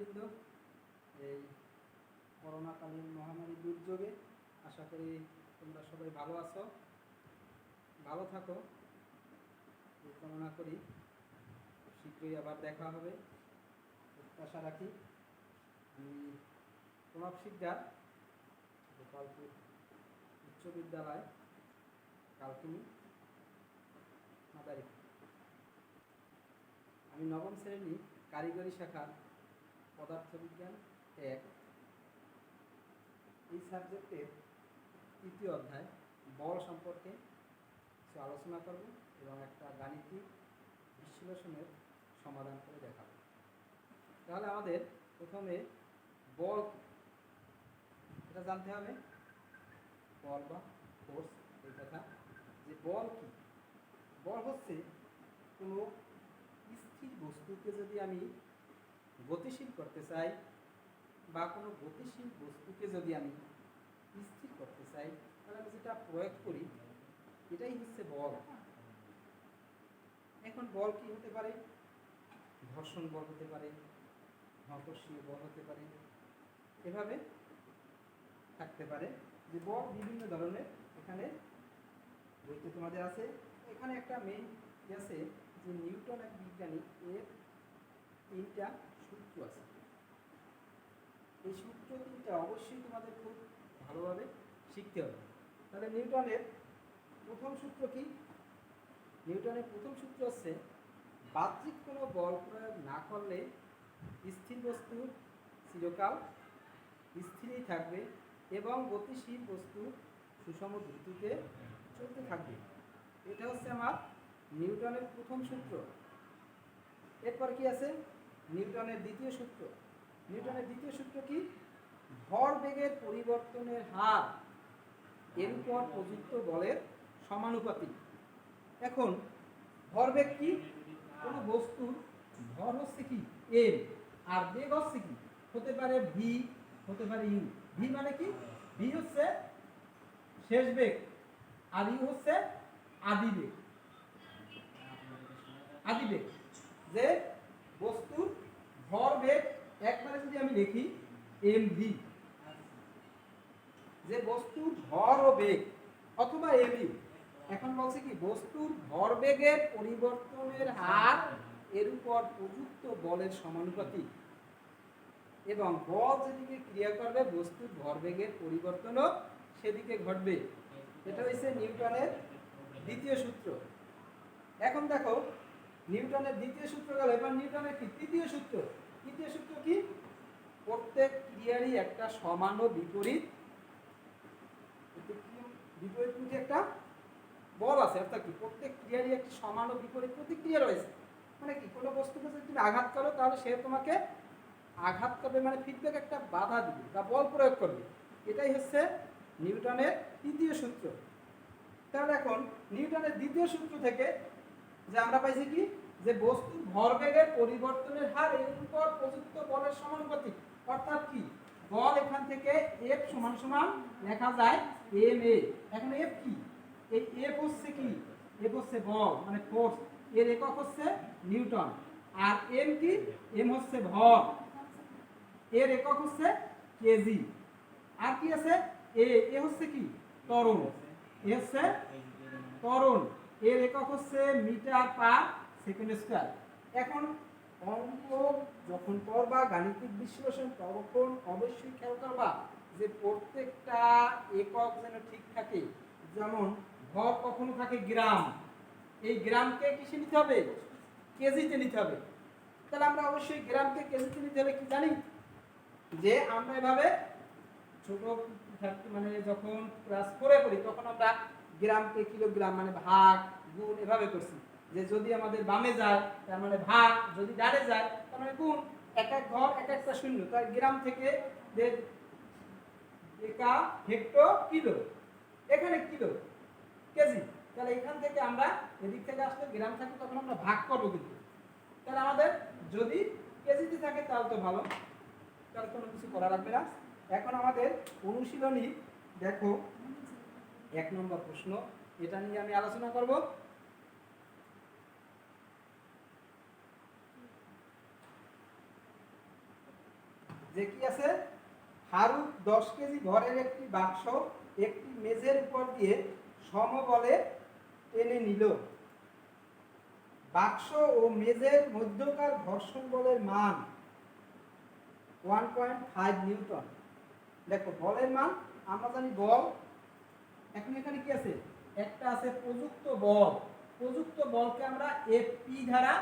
শিক্ষার্থীবৃন্দ, এই করোনাকালীন মহামারী দুর্যোগে আশা করি তোমরা সবাই ভালো আছো, ভালো থাকো এই কামনা করি। শীঘ্রই আবার দেখা হবে প্রত্যাশা রাখি। আমি প্রণব শিকদার, গোপালপুর উচ্চ বিদ্যালয়, কালকিনি, মাদারীপুর। আমি নবম শ্রেণী কারিগরি শাখার পদার্থবিজ্ঞান 1 এই সাবজেক্টের তৃতীয় অধ্যায় বল সম্পর্কে কিছু আলোচনা করব এবং একটা গাণিতিক বিশ্লেষণের সমাধান করে দেখাবো। তাহলে আমাদের প্রথমে বল এটা জানতে হবে, বল বা ফোর্স এই কথা। যে বল কি? বল হচ্ছে কোনো স্থির বস্তুকে যদি আমি গতিশীল করতে চাই বা কোনো গতিশীল বস্তুকে যদি আমি স্থির করতে চাই, তাহলে আমি যেটা প্রয়োগ করি এটাই হচ্ছে বল। এখন বল কি হতে পারে? ঘর্ষণ বল হতে পারে, মহাকর্ষীয় বল হতে পারে, এভাবে থাকতে পারে। যে বল বিভিন্ন ধরনের এখানে বইতে তোমাদের আছে। এখানে একটা মেইন আছে যে নিউটন এক বিজ্ঞানী, এর 3টা সূত্র আছে। এই সূত্র 3টা অবশ্যই তোমাদের খুব ভালোভাবে শিখতে হবে। তাহলে নিউটনের প্রথম সূত্র কি? নিউটনের প্রথম সূত্র হচ্ছে বাহ্যিক কোনো বল প্রয়োগ না করলে স্থির বস্তু চিরকাল স্থিরই থাকবে এবং গতিশীল বস্তু সুষম গতিতে চলতে থাকবে। এটা হচ্ছে আমার নিউটনের প্রথম সূত্র। এরপর কি আছে? নিউটনের দ্বিতীয় সূত্র। নিউটনের দ্বিতীয় সূত্র কি? ভরবেগের পরিবর্তনের হার এর উপর প্রযুক্ত বলের সমানুপাতিক। এখন ভরবেগ কি? কোনো বস্তুর ভর হচ্ছে কি এম, আর বেগ হচ্ছে কি? হতে পারে ভি, হতে পারে ইউ। ভি মানে কি? ভি হচ্ছে শেষ বেগ আর ইউ হচ্ছে আদি বেগ। আদি বেগ যে বস্তুর ভরবেগ একবারে যদি আমি লিখি এম ভি, যে বস্তুর ভর ও বেগ, অথবা এম ইউ। এখন বলছে কি বস্তুর ভরবেগের পরিবর্তনের হার এর উপর প্রযুক্ত বলের সমানুপাতিক এবং বল যেদিকে ক্রিয়া করবে বস্তুর ভরবেগের পরিবর্তনও সেদিকে ঘটবে। এটা হচ্ছে নিউটনের দ্বিতীয় সূত্র। এখন দেখো নিউটনের দ্বিতীয় সূত্র গেল, এবার নিউটনের কি তৃতীয় সূত্র। তৃতীয় সূত্র কি? প্রত্যেক ক্রিয়ারই একটা সমান ও বিপরীত বিপরীতমুখী একটা বল আছে। অর্থাৎ কি প্রত্যেক ক্রিয়ারই একটি সমান ও বিপরীত প্রতিক্রিয়া রয়েছে। মানে কি কোনো বস্তুকে যদি তুমি আঘাত করো তাহলে সে তোমাকে আঘাত করবে, মানে ফিডব্যাক একটা বাধা দিবে বা বল প্রয়োগ করবে। এটাই হচ্ছে নিউটনের তৃতীয় সূত্র। তাহলে এখন নিউটনের দ্বিতীয় সূত্র থেকে যে আমরা পাইছি কি যে বস্তুর ভরবেগের পরিবর্তনের হার এর উপর প্রযুক্ত বলের সমানুপাতিক। অর্থাৎ কি বল এখান থেকে F সমান সমান লেখা যায় ma। এখন F কি? এই F হচ্ছে কি? F হচ্ছে বল মানে ফোর্স, এর একক হচ্ছে নিউটন। আর m কি? m হচ্ছে ভর, এর একক হচ্ছে কেজি। আর কি আছে? এ হচ্ছে কি ত্বরণ, এ হচ্ছে ত্বরণ, এর একক হচ্ছে মিটার পার সেকেন্ড স্কয়ার। এখন অঙ্ক যখন করবা, গাণিতিক বিশ্লেষণ, তখন অবশ্যই খেয়াল করবা যে প্রত্যেকটা একক যেন ঠিক থাকে। যেমন ভর কখনো থাকে গ্রাম, এই গ্রামকে কিসে নিতে হবে? কেজিতে নিতে হবে। তাহলে আমরা অবশ্যই গ্রামকে কেজিতে নিতে হলে কি জানি যে আমরা এভাবে ছোট মানে যখন ক্লাস 4 এ পড়ি তখন আমরা গ্রামকে কিলোগ্রাম মানে ভাগ গুণ এভাবে করছি। যে যদি আমাদের বামে যায় তার মানে ভাগ, যদি ডানে যায় তার মানে গুণ। এক এক ঘর এক একটা শূন্য, তাই গ্রাম থেকে একা হেক্টর কিলো, এখানে কিলো কেজি। তাহলে এখান থেকে আমরা এদিক থেকে আসলে গ্রাম থাকে তখন আমরা ভাগ করবো কিন্তু। তাহলে আমাদের যদি কেজিতে থাকে তাহলে তো ভালো, তাহলে কোনো কিছু করা লাগবে না। এখন আমাদের অনুশীলনী দেখো 1 নম্বর প্রশ্ন, এটা নিয়ে আমি আলোচনা করব। যে কি আছে, হারুপ 10 কেজি ভরের একটি বাক্স একটি মেঝের উপর দিয়ে সমবলে টেনে নিল। বাক্স ও মেঝের মধ্যকার ঘর্ষণ বলের মান 1.5 নিউটন। দেখো বলের মান আমরা জানি বল, এখন এখানে কি আছে, একটা আছে প্রযুক্ত বল। প্রযুক্ত বলকে আমরা এফপি দ্বারা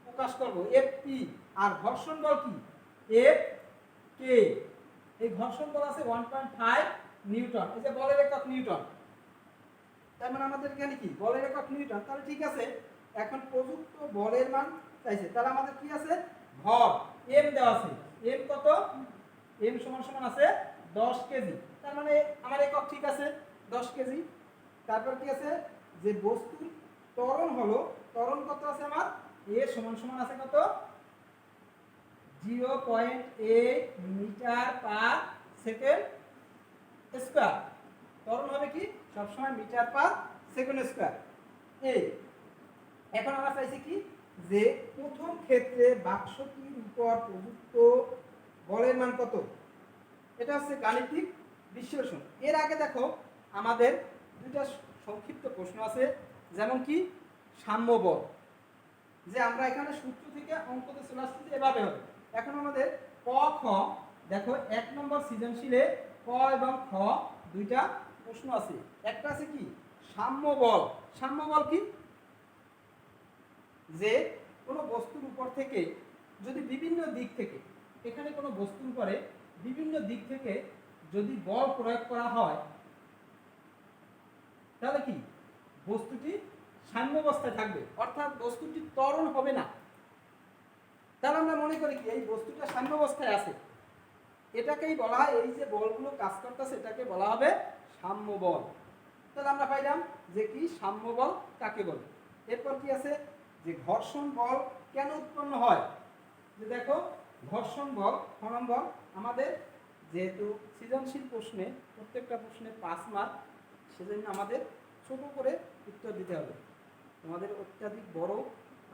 প্রকাশ করব, এফপি। আর ঘর্ষণ বল কি, এফ কে। এই ঘর্ষণ বল আছে 1.5 নিউটন, এই যে বলের একক নিউটন। তার মানে আমাদের এখানে কি বলের একক নিউটন। তাহলে ঠিক আছে, এখন প্রযুক্ত বলের মান চাইছে, তাহলে আমাদের কি আছে, ভর এম দেওয়া আছে। এম কত, এম সমান সমান আছে 10 কেজি। তার মানে আমার একক ঠিক আছে 10 কেজি। তারপর কি আছে, যে বস্তুর ত্বরণ হলো, ত্বরণ কত আছে আমার, এ সমান সমান আছে কত, 0.8 মিটার পার সেকেন্ড স্কয়ার। ত্বরণ হবে কি সবসময় মিটার পার সেকেন্ড স্কয়ার। এই এখন আমরা চাইছি কি, যে প্রথম ক্ষেত্রে বাক্সটির উপর প্রযুক্ত বলের মান কত। এটা হচ্ছে গাণিতিক বিশ্লেষণ। এর আগে দেখো আমাদের দুইটা সংক্ষিপ্ত প্রশ্ন আছে, যেমন কি সাম্য বল, যে আমরা এখানে সূত্র থেকে অঙ্কতে চলে আসছি যে এভাবে হবে। এখন আমাদের ক খ দেখো 1 নম্বর সৃজনশীলে ক এবং খ দুইটা প্রশ্ন আছে। একটা আছে কি সাম্য বল। সাম্য বল কি, যে কোনো বস্তুর উপর থেকে যদি বিভিন্ন দিক থেকে, এখানে কোনো বস্তুর উপরে বিভিন্ন দিক থেকে যদি বল প্রয়োগ করা হয়, তাহলে কি বস্তুটি সাম্যাবস্থায় থাকবে, অর্থাৎ বস্তুটি ত্বরণ হবে না। তাহলে আমরা মনে করি কি এই বস্তুটা সাম্যাবস্থায় আছে, এটাকেই বলা হয়, এই যে বলগুলো কাজ করতেছে এটাকে বলা হবে সাম্য বল। তাহলে আমরা পাইলাম যে কি সাম্য বল কাকে বলে। এরপর কি আছে, যে ঘর্ষণ বল কেন উৎপন্ন হয়। যে দেখো ঘর্ষণ বল খ নম্বর, আমাদের যেহেতু সৃজনশীল প্রশ্নে প্রত্যেকটা প্রশ্নে 5 মার্ক, সেজন্য আমাদের ছোট করে উত্তর দিতে হবে। তোমাদের অত্যাধিক বড়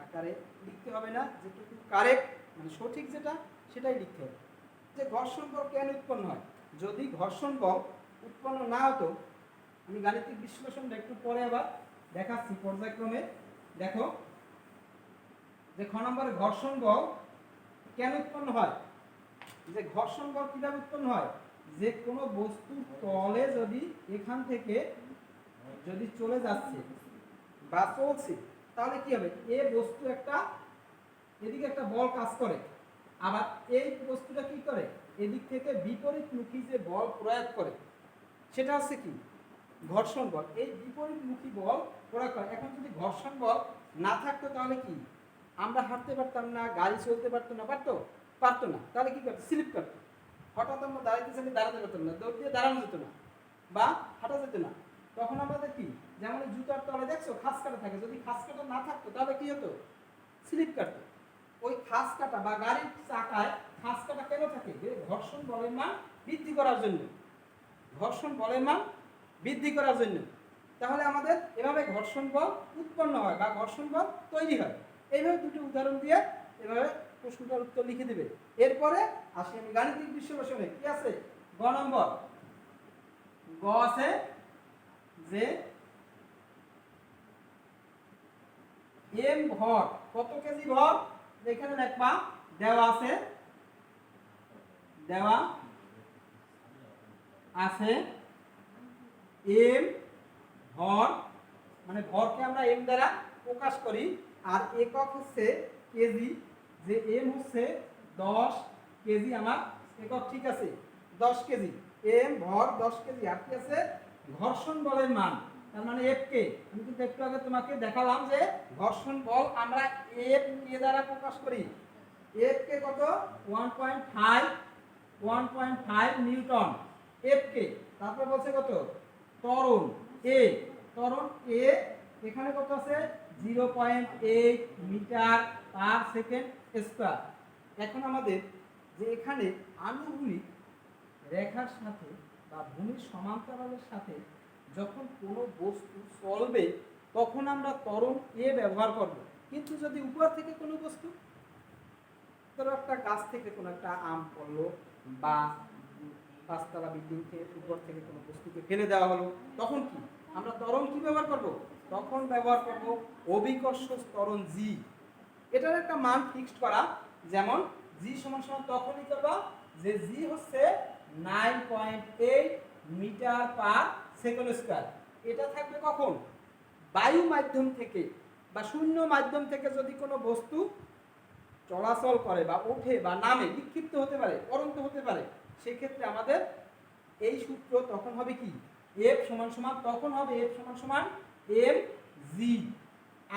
আকারে লিখতে হবে না, যেটুকু কারেক্ট মানে সঠিক যেটা সেটাই লিখতে হবে। যে ঘর্ষণ বল কেন উৎপন্ন হয়, যদি ঘর্ষণ বল উৎপন্ন না হতো, আমি গাণিতিক বিশ্লেষণটা একটু পরে আবার দেখাচ্ছি পর্যায়ক্রমে। দেখো যে খ নম্বরে ঘর্ষণ বল কেন উৎপন্ন হয়, যে ঘর্ষণ বল কিভাবে উৎপন্ন হয়, যে কোনো বস্তুর তলে যদি এখান থেকে যদি চলে যাচ্ছে বা চলছে, তাহলে কি হবে, এই বস্তু একটা এদিকে একটা বল কাজ করে, আবার এই বস্তুটা কি করে এদিক থেকে বিপরীতমুখী যে বল প্রয়োগ করে, সেটা হচ্ছে কি ঘর্ষণ বল। এই বিপরীতমুখী বল প্রয়োগ করে। এখন যদি ঘর্ষণ বল না থাকতো তাহলে কি আমরা হাঁটতে পারতাম না, গাড়ি চলতে পারতো না, পারতো না। তাহলে কি করতো, স্লিপ করতো। হঠাৎ আমরা দাঁড়াইতে চাইলে দাঁড়াতে পারতাম না, দৌড় দিয়ে দাঁড়ানো যেত না বা হাঁটা যেত না। তখন আমাদের কি, যেমন জুতার তলে দেখছো খাস কাটা থাকে, যদি খাস কাটা না থাকতো তাহলে কি হতো, স্লিপ কাটতো। ওই খাস কাটা বা গাড়ির চাকায় খাস কাটা কেন থাকে, ঘর্ষণ বলের মান বৃদ্ধি করার জন্য, ঘর্ষণ বলের মান বৃদ্ধি করার জন্য। তাহলে আমাদের এভাবে ঘর্ষণ বল উৎপন্ন হয় বা ঘর্ষণ বল তৈরি হয়। এইভাবে দুটি উদাহরণ দিয়ে এভাবে প্রশ্নটার উত্তর লিখে দিবে। এরপরে আসি আমি গাণিতিক বিশ্লেষণে, কি আছে গ নম্বর, গ আছে যে এম ভর, কত কেজি ভর, এখানে দেখবা দেওয়া আছে, দেওয়া আছে এম ভর, মানে ভরকে আমরা এম দ্বারা প্রকাশ করি, আর একক হচ্ছে কেজি, যে এম হচ্ছে 10 কেজি আমার একক, ঠিক আছে 10 কেজি, এম ভর 10 কেজি। আর কি আছে ঘর্ষণ বলের মান, তার মানে এফ কে। আমি কিন্তু একটু আগে তোমাকে দেখালাম যে ঘর্ষণ বল আমরা এফ কে দ্বারা প্রকাশ করি। এফ কে কত 1.5 নিউটন এফ কে। তারপর বলছে কত ত্বরণ এ, ত্বরণ এ এখানে কত আছে 0.8 মিটার পার সেকেন্ড স্কয়ার। এখন আমাদের যে এখানে আনুভূমিক রেখার সাথে বা ভূমির সমান্তরালের সাথে যখন কোনো বস্তু চলবে তখন আমরা ত্বরণ এ ব্যবহার করব, কিন্তু যদি উপর থেকে কোনো বস্তু ধরো একটা গাছ থেকে কোনো একটা আম পড়লো বা পাঁচতলা বিল্ডিং থেকে উপর থেকে কোনো বস্তুকে ফেলে দেওয়া হলো, তখন কি আমরা ত্বরণ কি ব্যবহার করব? তখন ব্যবহার করব অভিকর্ষ ত্বরণ জি। এটার একটা মান ফিক্সড করা, যেমন জি সমান সমান তখনই করবা যে জি হচ্ছে 9.8 মিটার পার সেকেন্ড স্কয়ার। এটা থাকবে কখন? বায়ু মাধ্যম থেকে বা শূন্য মাধ্যম থেকে যদি কোনো বস্তু চলাচল করে বা ওঠে বা নামে, বিক্ষিপ্ত হতে পারে, পরন্ত হতে পারে, সেক্ষেত্রে আমাদের এই সূত্র তখন হবে কি? এফ সমান সমান তখন হবে এফ সমান সমান এম জি।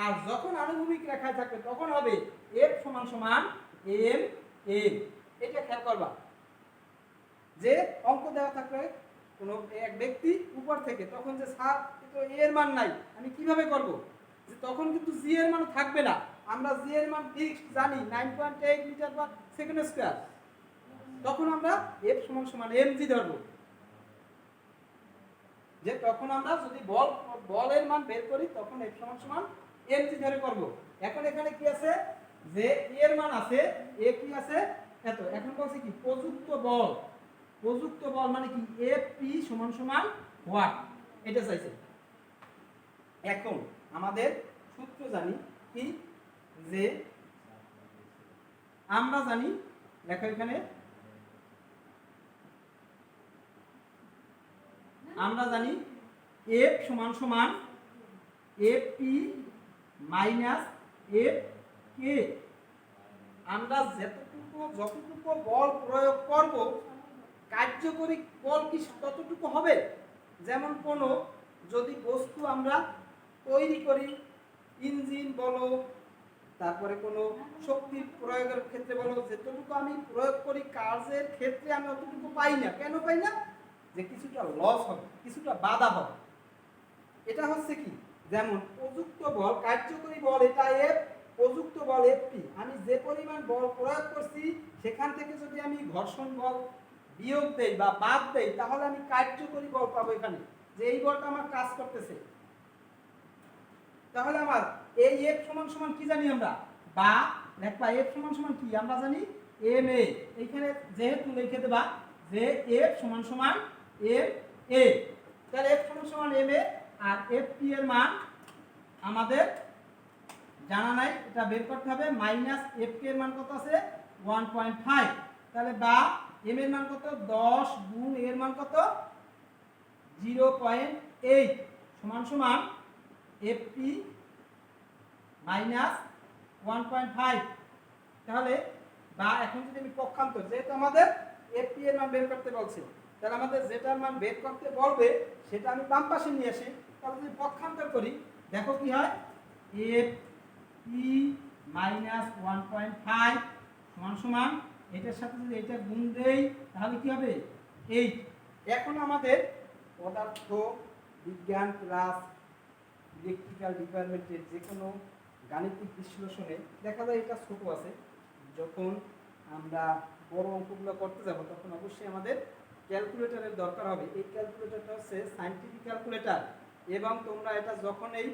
আর যখন আনুভূমিক রেখায় থাকবে তখন হবে এফ সমান সমান এম এম। এটা খেয়াল করবা যে অঙ্ক দেওয়া থাকলে কোনো এক ব্যক্তি উপর থেকে, তখন যে স্যার তো এর মান নাই, আমি কিভাবে করব? যে তখন কিন্তু জি এর মান থাকবে না, আমরা জি এর মান ফিক্সড জানি 9.8 মিটার পার সেকেন্ড স্কয়ার। তখন আমরা এফ সমান সমান এম জি ধরব। যে তখন আমরা যদি বলের মান বের করি তখন এফ সমান সমান এম জি ধরে করব। এখন এখানে কি আছে? যে এর মান আছে, এ কি আছে এত। এখন বলছে কি প্রযুক্ত বল। প্রযুক্ত বল মানে কি? এফ পি সমান সমান ওয়াট, এটা চাইছে। এখন আমাদের সূত্র জানি কি? যে আমরা জানি, দেখো এখানে আমরা জানি এফ সমান সমান এফ পি মাইনাস এফ কে। আমরা যতটুকু বল প্রয়োগ করব, কার্যকরী বল কি ততটুকু হবে। যেমন কোনো যদি বস্তু আমরা তৈরি করি, ইঞ্জিন বলো, তারপরে কোনো শক্তি প্রয়োগের ক্ষেত্রে বলো, যেটুকু আমি প্রয়োগ করি কাজের ক্ষেত্রে আমি অতটুকু পাই না। কেন পাই না? যে কিছুটা লস হবে, কিছুটা বাধা হবে। এটা হচ্ছে কি? যেমন প্রযুক্ত বল, কার্যকরী বল এটা এফ, প্রযুক্ত বল এফ পি। আমি যে পরিমাণ বল প্রয়োগ করছি সেখান থেকে যদি আমি ঘর্ষণ বল বিয়োগ দেই বা বাদ দেই, তাহলে আমি কার্যকরী বল পাবো এখানে, যে এই বলটা আমার কাজ করতেছে। তাহলে আমার এই এফ সমান সমান কি জানি আমরা? বা দেখবা এফ সমান সমান কি আমরা জানি? M A. এইখানে যেহেতু লিখে দেবা যে এফ সমান সমান এম এ, তাহলে এফ সমান সমান M A. R F P এর মান আমাদের জানা নাই, এটা বের করতে হবে। মাইনাস এফ কে এর মান কত আছে? 1.5। তাহলে বা এম এর মান কত? 10 গুণ এর মান কত? 0.8 সমান সমান এফ পি মাইনাস 1.5। তাহলে বা এখন যদি আমি পক্ষান্তর, যেহেতু আমাদের এফ পি এর মান বের করতে বলছে, তাহলে আমাদের যেটার মান বের করতে বলবে সেটা আমি বাম পাশে নিয়ে আসি। তাহলে যদি পক্ষান্তর করি, দেখো কি হয়? এফ পি মাইনাস 1.5 সমান সমান এটার সাথে যদি এটা গুণ দেই তাহলে কি হবে? 8। এখন আমাদের পদার্থ বিজ্ঞান ক্লাস ইলেকট্রিক্যাল ডিপার্টমেন্টের যে কোনো গাণিতিক বিশ্লেষণে দেখা যায় এটা ছোট আছে। যখন আমরা বড় অঙ্কগুলো করতে যাব তখন অবশ্যই আমাদের ক্যালকুলেটরের দরকার হবে। এই ক্যালকুলেটরটা হচ্ছে সায়েন্টিফিক ক্যালকুলেটর, এবং তোমরা এটা যখন এই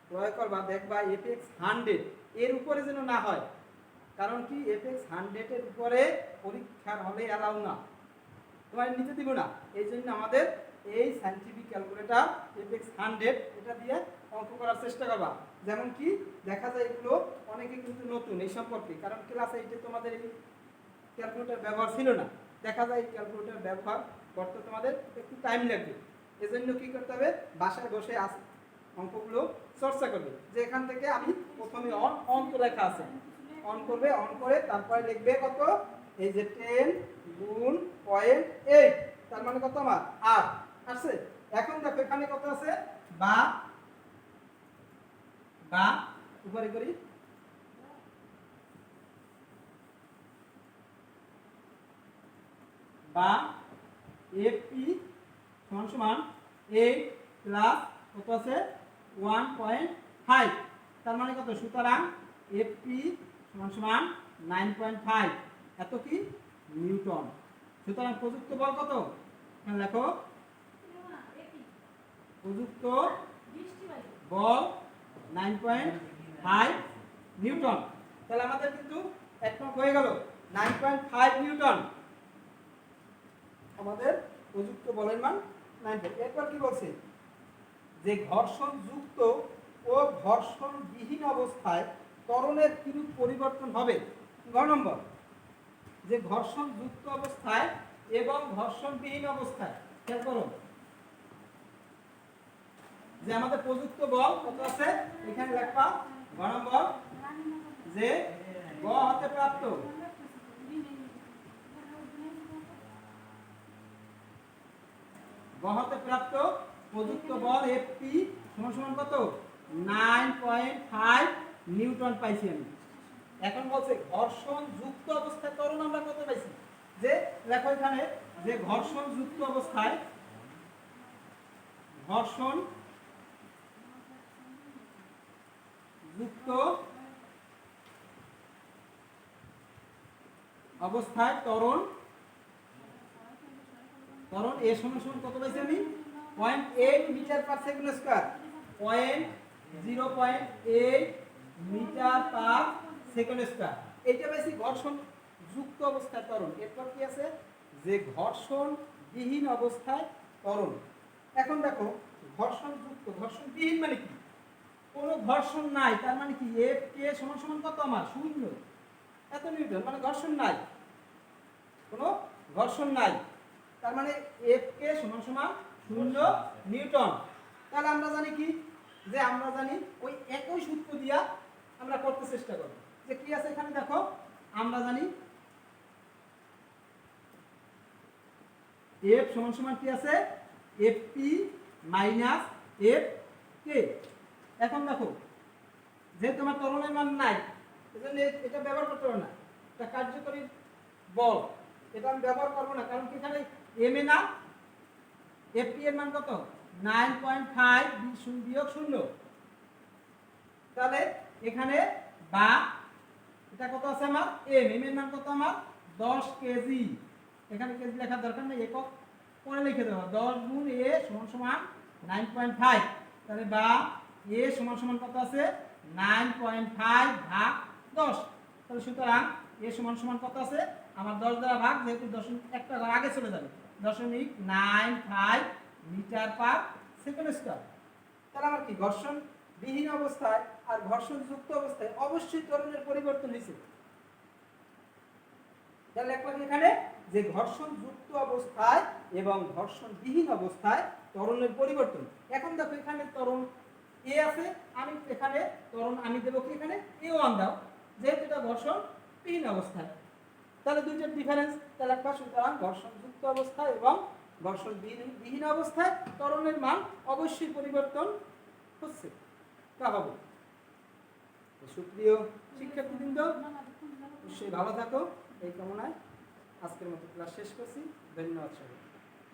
প্রয়োগ করবা দেখবা এফএক্স 100 এর উপরে যেন না হয়। কারণ কি? এফএক্স 100 এর উপরে পরীক্ষার হলে অ্যালাউ না, তোমার নিতে দিব না। এই জন্য আমাদের এই সায়েন্টিফিক ক্যালকুলেটর এফএক্স 100 এটা দিয়ে অঙ্ক করার চেষ্টা করবা। যেমন কি দেখা যায় এগুলো অনেকে কিন্তু নতুন এই সম্পর্কে, কারণ ক্লাস 8 এ তোমাদের এই ক্যালকুলেটর ব্যবহার ছিল না। দেখা যায় এই ক্যালকুলেটর ব্যবহার করতে তোমাদের একটু টাইম লাগবে। এজন্য কি করতে হবে? বাসায় বসে অঙ্কগুলো চর্চা করবে। যে এখান থেকে আমি প্রথমে অন তো লেখা আছে, অন করবে, অন করে তারপরে লিখবে কত? এই যে 10 গুণ 0.8, তার মানে কত আমার 8 আসছে। এখন দেখো এখানে কত আছে? বা বা উপরে করি, বা এফপি সমান সমান 8 প্লাস কত আছে? 1.5, তার মানে কত? সুতরাং এফপি সমান সমান 9.5, এত কি? নিউটন। সুতরাং প্রযুক্ত বল কত? এখানে লেখো প্রযুক্ত বল 9.5 নিউটন। তাহলে আমাদের কিন্তু এক নং হয়ে গেল 9.5 নিউটন আমাদের প্রযুক্ত বলের মান 9. এরপর কি বলছে যে ঘর্ষণ যুক্ত ও ঘর্ষণ বিহীন অবস্থায় ত্বরণের কিরূপ পরিবর্তন হবে। গ নম্বর যে ঘর্ষণ যুক্ত অবস্থায় এবং ঘর্ষণ বিহীন অবস্থায় খেয়াল করো যে আমাদের প্রযুক্ত বল কত আছে এখানে লেখা। গ নম্বর যে গ হতে প্রাপ্ত প্রযুক্ত বল Fp সমান সমান কত 9.5 নিউটন পাইছি আমি। এখন বলছে ঘর্ষণ যুক্ত অবস্থায় ত্বরণ আমরা কত পাইছি যে লেখো এখানে যে ঘর্ষণ যুক্ত অবস্থায় ত্বরণ এ সমান সমান কত পাইছি আমি 0.8 metre per second square 0.8 metre per second square এটা পাইছি ঘর্ষণ যুক্ত অবস্থায় ত্বরণ। এরপর কি আছে যে ঘর্ষণ বিহীন অবস্থায় ত্বরণ। এখন দেখো ঘর্ষণ যুক্ত ঘর্ষণ বিহীন মানে কি কোনো ঘর্ষণ নাই তার মানে কি F কে সমান সমান কত আমার 0 এত নিউটন মানে ঘর্ষণ নাই কোনো ঘর্ষণ নাই তার মানে F কে সমান সমান 0 নিউটন। তাহলে আমরা জানি কি যে আমরা জানি ওই একই সূত্র দিয়া আমরা করতে চেষ্টা করব যে কি আছে এখানে দেখো আমরা জানি F সমান সমান কি আছে Fp মাইনাস Fk। এখন দেখো যে তোমার ত্বরণের মান নাই এজন্য এটা ব্যবহার করতে পারো না এটা কার্যকরী বল এটা আমি ব্যবহার করব না কারণ কি এখানে m এ না Fp এর মান কত 9.5 বিয়োগ 0 তাহলে এখানে বা এটা কত আছে আমার m এর মান কত আমার 10 কেজি এখানে কেজি লেখার দরকার নেই একক পরে লিখে দেব 10 গুণ a সমান সমান 9.5 তাহলে বা a সমান সমান কত আছে 9.5 ভাগ 10 তাহলে সুতরাং a সমান সমান কত আছে আমার 10 দ্বারা ভাগ যেহেতু দশমিক একটা আগে চলে যাবে 0.95 মিটার পার সেকেন্ড স্কয়ার। তাহলে আমার কি ঘর্ষণ বিহীন অবস্থায় আর ঘর্ষণ যুক্ত অবস্থায় অবশ্যই ত্বরণের পরিবর্তন হয়েছে। তাহলে এখানে যে ঘর্ষণ যুক্ত অবস্থায় এবং ঘর্ষণ বিহীন অবস্থায় ত্বরণের পরিবর্তন। এখন দেখো এখানে ত্বরণ এ আছে আমি এখানে ত্বরণ আমি দেব কি এখানে a1 দাও যেহেতু এটা ঘর্ষণ বিহীন অবস্থায় তাহলে দুইটার ডিফারেন্স তাহলে একটা সুতরাং ঘর্ষণ যুক্ত অবস্থায় এবং ঘর্ষণ বিহীন অবস্থায় ত্বরণের মান অবশ্যই পরিবর্তন হচ্ছে তা হবে। সুপ্রিয় শিক্ষার্থীবৃন্দ অবশ্যই ভালো থাকো এই কামনায় আজকের মতো ক্লাস শেষ করছি। ধন্যবাদ সবাই।